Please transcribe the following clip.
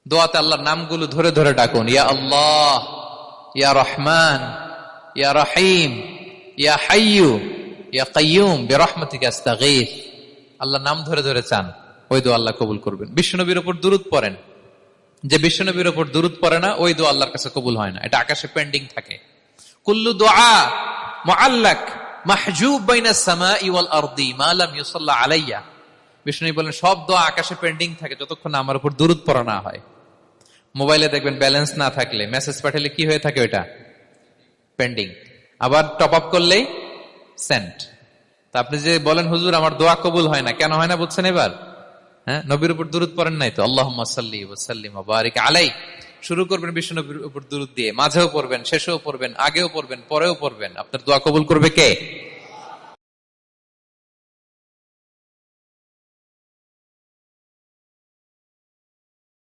দোয়াতে আল্লাহর নামগুলো ধরে ধরে ডাকুন, ইয়া আল্লাহ, ইয়া রহমান, ইয়া রহিম, ইয়া হাইয়ু, ইয়া কাইয়ুম বিরহমাতিকা আস্তাগীথ। আল্লাহর নাম ধরে ধরে চান, ওই দোয়া আল্লাহ কবুল করবেন। বিশ্বনবীর উপর দুরূদ পড়েন, যে বিশ্বনবীর উপর দুরূদ পড়ে না ওই দোয়া আল্লাহর কাছে কবুল হয় না, এটা আকাশে পেন্ডিং থাকে। কুল্লু দুআ মুআল্লাক মাহজুব বাইনাস সামাই ওয়াল আরদি মা লাম ইউসাল্লা আলাইয়া। বিষ্ণু বলেন সব দোয়া আকাশে পেন্ডিং থাকে যতক্ষণ আমার উপর দুরূদ পড়া না হয়। মোবাইলে দেখবেন ব্যালেন্স না থাকলে মেসেজ পাঠালে কি হয়ে থাকে, ওইটা পেন্ডিং, আবার টপ আপ করলেই সেন্ট। তা আপনি যে বলেন হুজুর আমার দোয়া কবুল হয় না, কেন হয় না বুঝছেন এবার? হ্যাঁ, নবীর উপর দুরূদ পড়েন নাই তো। আল্লাহুম্মা সাল্লি ওয়া সাল্লিম ওয়া বারিক আলাই। শুরু করবেন বিশ্ব নবীর উপর দুরূদ দিয়ে, মাঝেও পড়বেন, শেষেও পড়বেন, আগেও পড়বেন, পরেও পড়বেন। আপনার দোয়া কবুল করবে কে?